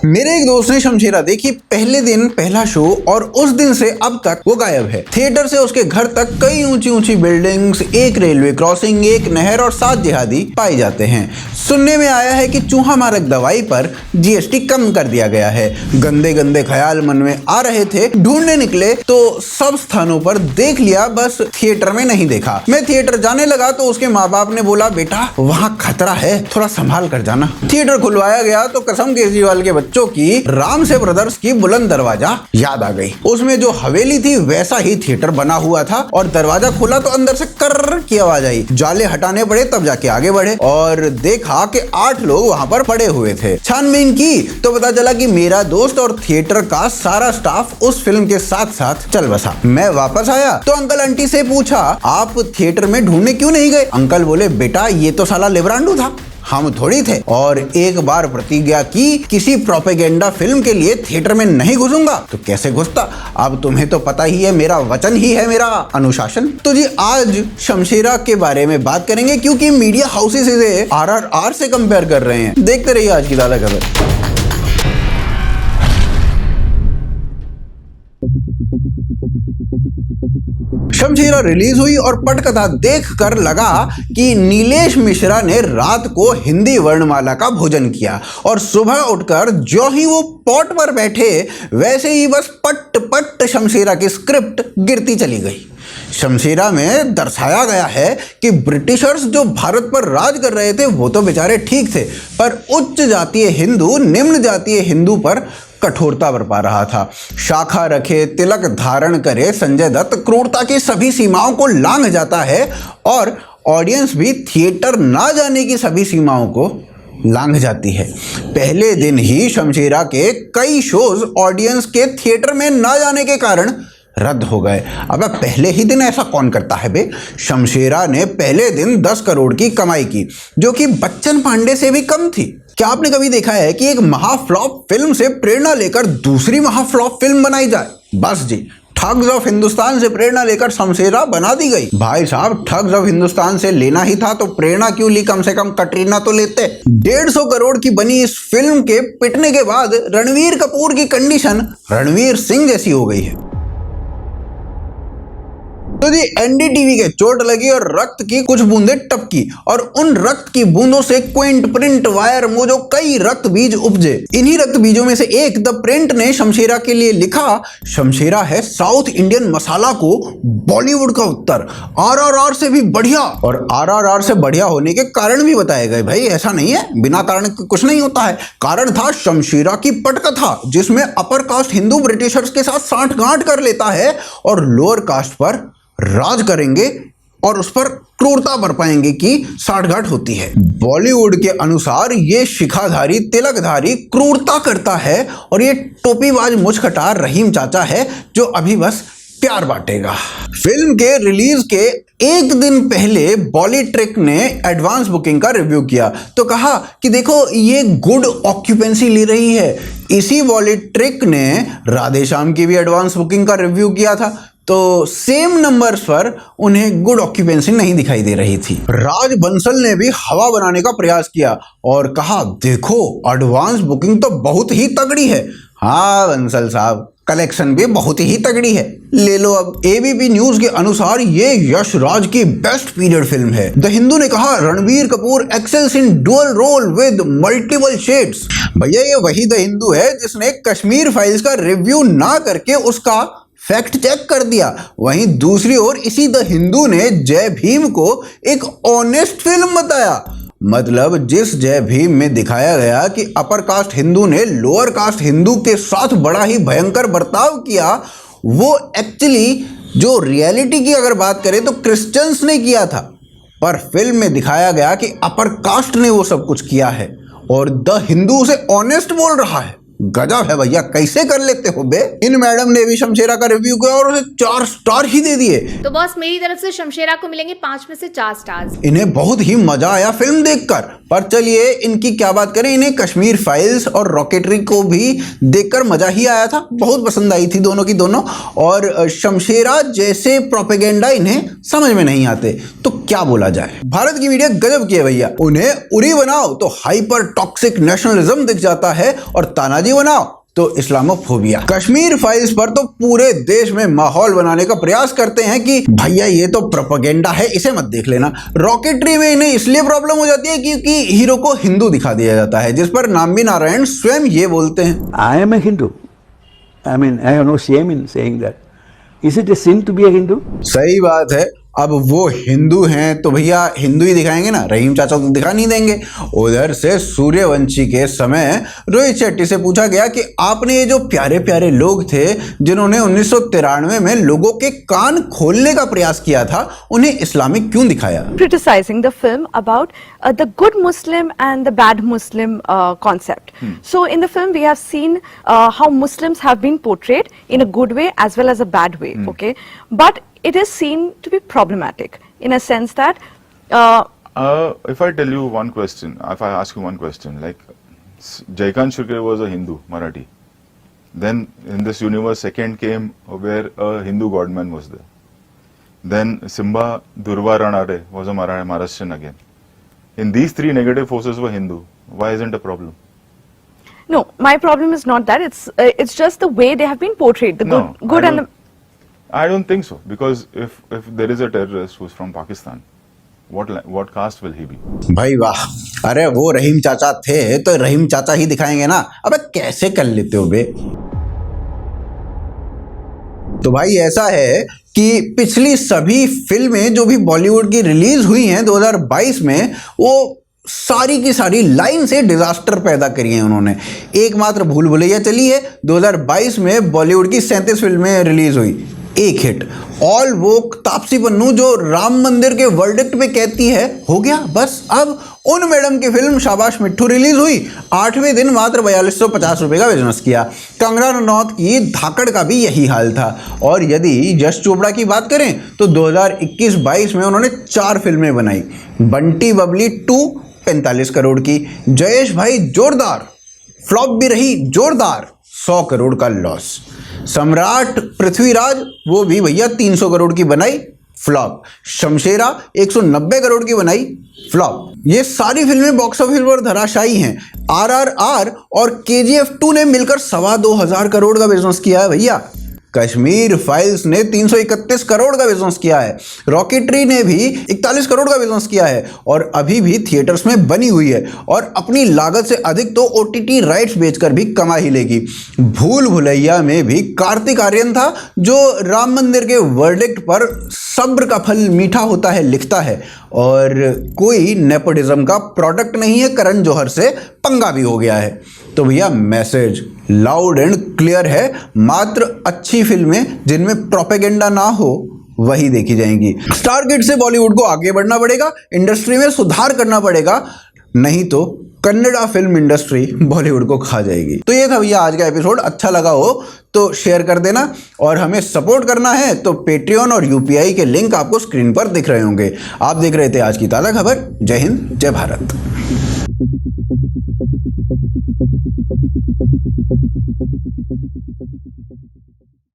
मेरे एक दोस्त ने शमशेरा देखी, पहले दिन पहला शो, और उस दिन से अब तक वो गायब है। थिएटर से उसके घर तक कई ऊंची ऊंची बिल्डिंग्स, एक रेलवे क्रॉसिंग, एक नहर और 7 जिहादी पाए जाते हैं। सुनने में आया है कि चूहा मारक दवाई पर जीएसटी कम कर दिया गया है। गंदे गंदे ख्याल मन में आ रहे थे, ढूंढने निकले तो सब स्थानों पर देख लिया, बस थिएटर में नहीं देखा। मैं थिएटर जाने लगा तो उसके माँ बाप ने बोला, बेटा वहाँ खतरा है, थोड़ा संभाल कर जाना। थिएटर खुलवाया गया तो कसम केजरीवाल के बच्चों की राम से ब्रदर्स की बुलंद दरवाजा याद आ गई। उसमें जो हवेली थी वैसा ही थिएटर बना हुआ था, और दरवाजा खुला तो अंदर से कर्र की आवाज आई। जाले हटाने पड़े तब जाके आगे बढ़े और देखा कि 8 लोग वहां पर पड़े हुए थे। छानबीन की तो पता चला कि मेरा दोस्त और थिएटर का सारा स्टाफ उस फिल्म के साथ साथ चल बसा। मैं वापस आया तो अंकल आंटी से पूछा, आप थिएटर में ढूंढने क्यों नहीं गए? अंकल बोले, बेटा ये तो साला लिब्रांडू था, हम थोड़ी थे। और एक बार प्रतिज्ञा की किसी प्रोपेगेंडा फिल्म के लिए थिएटर में नहीं घुसूंगा तो कैसे घुसता। अब तुम्हें तो पता ही है, मेरा वचन ही है मेरा अनुशासन। तो जी आज शमशेरा के बारे में बात करेंगे, क्योंकि मीडिया हाउसेस इसे RRR से कंपेयर कर रहे हैं। देखते रहिए आज की ताजा खबर। शमशेरा रिलीज हुई और पटकथा देखकर लगा कि नीलेश मिश्रा ने रात को हिंदी वर्णमाला का भोजन किया और सुबह उठकर जो ही वो पॉट पर बैठे वैसे ही बस पट पट शमशेरा की स्क्रिप्ट गिरती चली गई। शमशेरा में दर्शाया गया है कि ब्रिटिशर्स जो भारत पर राज कर रहे थे वो तो बेचारे ठीक थे, पर उच्च जातीय हिंदू निम्न जातीय हिंदू पर कठोरता बरपा रहा था। शाखा रखे, तिलक धारण करे संजय दत्त क्रूरता की सभी सीमाओं को लांघ जाता है, और ऑडियंस भी थिएटर ना जाने की सभी सीमाओं को लांघ जाती है। पहले दिन ही शमशेरा के कई शोज ऑडियंस के थिएटर में ना जाने के कारण रद्द हो गए। अब पहले ही दिन ऐसा कौन करता है बे? शमशेरा ने पहले दिन 10 करोड़ की कमाई की, जो कि बच्चन पांडे से भी कम थी। क्या आपने कभी देखा है कि एक महाफ्लॉप फिल्म से प्रेरणा लेकर दूसरी महाफ्लॉप फिल्म बनाई जाए? बस जी, ठग्स ऑफ हिंदुस्तान से प्रेरणा लेकर शमशेरा बना दी गई। भाई साहब, ठग्स ऑफ हिंदुस्तान से लेना ही था तो प्रेरणा क्यों ली? कम से कम कटरीना तो लेते। 150 करोड़ की बनी इस फिल्म के पिटने के बाद रणवीर कपूर की कंडीशन रणवीर सिंह जैसी हो गई है। तो जी एनडीटीवी के चोट लगी और रक्त की कुछ बूंदें टपकी, और उन रक्त की बूंदों से क्विंट, प्रिंट, वायर, मोजो कई रक्त बीज उपजे। इन्हीं रक्त बीजों में से एक द प्रिंट ने शमशेरा के लिए लिखा, शमशेरा है साउथ इंडियन मसाला को बॉलीवुड का उत्तर, RRR से भी बढ़िया। और RRR से बढ़िया होने के कारण भी बताए गए। भाई ऐसा नहीं है, बिना कारण के कुछ नहीं होता है। कारण था शमशेरा की पटकथा, जिसमें अपर कास्ट हिंदू ब्रिटिशर्स के साथ सांठगांठ कर लेता है और लोअर कास्ट पर राज करेंगे और उस पर क्रूरता बरपाएंगे की सांठगांठ होती है। बॉलीवुड के अनुसार ये शिखाधारी, तिलकधारी क्रूरता करता है, और ये टोपीबाज मुचकटार रहीम चाचा है जो अभी बस प्यार बांटेगा। फिल्म के रिलीज के एक दिन पहले बॉलीट्रिक ने एडवांस बुकिंग का रिव्यू किया तो कहा कि देखो ये गुड ऑक्यूपेंसी ले रही है। इसी बॉलीट्रिक ने राधेश्याम की भी एडवांस बुकिंग का रिव्यू किया था, तो सेम नंबर्स पर उन्हें गुड ऑक्यूपेंसी नहीं दिखाई दे रही थी। राज बंसल ने भी हवा बनाने का प्रयास किया और कहा, देखो एडवांस बुकिंग तो बहुत ही तगड़ी है। हाँ बंसल साहब, कलेक्शन भी बहुत ही तगड़ी है, ले लो अब। एबीपी न्यूज के अनुसार ये यश राज की बेस्ट पीरियड फिल्म है। द हिंदू ने कहा, Ranveer Kapoor excels in dual role with multiple shades. भैया ये वही द हिंदू है जिसने कश्मीर फाइल्स का रिव्यू ना करके उसका फैक्ट चेक कर दिया। वहीं दूसरी ओर इसी द हिंदू ने जय भीम को एक ऑनेस्ट फिल्म बताया। मतलब जिस जय भीम में दिखाया गया कि अपर कास्ट हिंदू ने लोअर कास्ट हिंदू के साथ बड़ा ही भयंकर बर्ताव किया, वो एक्चुअली जो रियलिटी की अगर बात करें तो क्रिश्चियंस ने किया था, पर फिल्म में दिखाया गया कि अपर कास्ट ने वो सब कुछ किया है, और द हिंदू उसे ऑनेस्ट बोल रहा है। गजब है भैया, कैसे कर लेते हो बे। इन मैडम ने भी शमशेरा का रिव्यू किया और उसे 4 स्टार ही दे दिए। तो बॉस मेरी तरफ से शमशेरा को मिलेंगे 5 में से 4 स्टार्स। इन्हें बहुत ही मजा आया फिल्म देखकर, पर चलिए इनकी क्या बात करें, इन्हें कश्मीर फाइल्स और रॉकेटरी को भी देखकर मजा ही आया था, बहुत पसंद आई थी दोनों की दोनों। और शमशेरा जैसे प्रोपेगेंडा इन्हें समझ में नहीं आते, तो क्या बोला जाए। भारत की मीडिया गजब की है भैया, उन्हें उरी बनाओ तो हाइपर टॉक्सिक नेशनलिज्म दिख जाता है और तानाजी जिहादी बनाओ तो इस्लामोफोबिया। कश्मीर फाइल्स पर तो पूरे देश में माहौल बनाने का प्रयास करते हैं कि भैया ये तो प्रोपेगेंडा है, इसे मत देख लेना। रॉकेटरी में इन्हें इसलिए प्रॉब्लम हो जाती है क्योंकि हीरो को हिंदू दिखा दिया जाता है, जिस पर नाम्बी नारायण स्वयं ये बोलते हैं, I am a Hindu. I mean, I have no shame in saying that. Is it a sin to be a Hindu? सही बात है। अब वो हिंदू हैं तो भैया हिंदू ही दिखाएंगे ना, रहीम चाचा तो दिखा नहीं देंगे। उधर से सूर्यवंशी के समय रोहित शेट्टी से पूछा गया कि आपने ये जो प्यारे प्यारे लोग थे जिन्होंने 1993 में लोगों के कान खोलने का प्रयास किया था, उन्हें इस्लामिक क्यों दिखाया? Criticizing the film about the good Muslim and the bad Muslim concept. So in the film we have seen how Muslims have been portrayed in a good way as well as a bad way. Okay, but it is seen to be problematic in a sense that if I tell you one question, if I ask you one question, like Jaikant Shukre was a Hindu, Marathi. Then in this universe, second came where a Hindu godman was there. Then Simba Durva Ranade was a Maharashtrian again. In these three negative forces were Hindu. Why isn't a problem? no, my problem is not that. It's just the way they have been portrayed. The No, good and the I don't think so, because if there is a terrorist who's from Pakistan, what caste will he be? भाई वाह, अरे वो रहीम चाचा थे तो रहीम चाचा ही दिखाएंगे ना। अबे कैसे कर लेते हो बे? तो भाई ऐसा है कि पिछली सभी फिल्में जो भी बॉलीवुड की रिलीज हुई हैं 2022 में, वो सारी की सारी लाइन से डिजास्टर पैदा करी हैं उन्होंने। एकमात्र भूल भुलैया चली है, 2022 में बॉलीवुड की 37 फिल्में रिलीज हुई, एक हिट। ऑल वो तापसी पन्नू जो राम मंदिर के वर्डिक्ट पे कहती है हो गया बस। अब उन मैडम की फिल्म शाबाश मिट्ठू रिलीज हुई, 8वें दिन मात्र 4250 रुपए का बिजनेस किया। कंगना रनौत की धाकड़ का भी यही हाल था। और यदि यश चोपड़ा की बात करें तो 2021-22 में उन्होंने 4 फिल्में बनाई। बंटी बबली 2 45 करोड़ की, जयेश भाई जोरदार फ्लॉप भी रही, जोरदार 100 करोड़ का लॉस। सम्राट पृथ्वीराज वो भी भैया 300 करोड़ की बनाई, फ्लॉप। शमशेरा 190 करोड़ की बनाई, फ्लॉप। ये सारी फिल्में बॉक्स ऑफिस पर धराशायी हैं। RRR और KGF 2 ने मिलकर 2,25,000 करोड़ का बिजनेस किया है भैया। कश्मीर फाइल्स ने 331 करोड़ का बिजनेस किया है। रॉकेटरी ने भी 41 करोड़ का बिजनेस किया है और अभी भी थिएटर्स में बनी हुई है और अपनी लागत से अधिक तो OTT राइट्स बेचकर भी कमा ही लेगी। भूल भुलैया में भी कार्तिक आर्यन था जो राम मंदिर के वर्डिक्ट पर सब्र का फल मीठा होता है लिखता है, और कोई नेपोटिज्म का प्रोडक्ट नहीं है, करण जौहर से पंगा भी हो गया है। तो भैया मैसेज लाउड एंड क्लियर है, मात्र अच्छी फिल्में जिनमें प्रोपेगेंडा ना हो वही देखी जाएंगी। स्टार किड से बॉलीवुड को आगे बढ़ना पड़ेगा, इंडस्ट्री में सुधार करना पड़ेगा, नहीं तो कन्नड़ा फिल्म इंडस्ट्री बॉलीवुड को खा जाएगी। तो ये था भैया आज का एपिसोड। अच्छा लगा हो तो शेयर कर देना, और हमें सपोर्ट करना है तो पेट्रियन और UPI के लिंक आपको स्क्रीन पर दिख रहे होंगे। आप देख रहे थे आज की ताज़ा खबर। जय हिंद, जय भारत।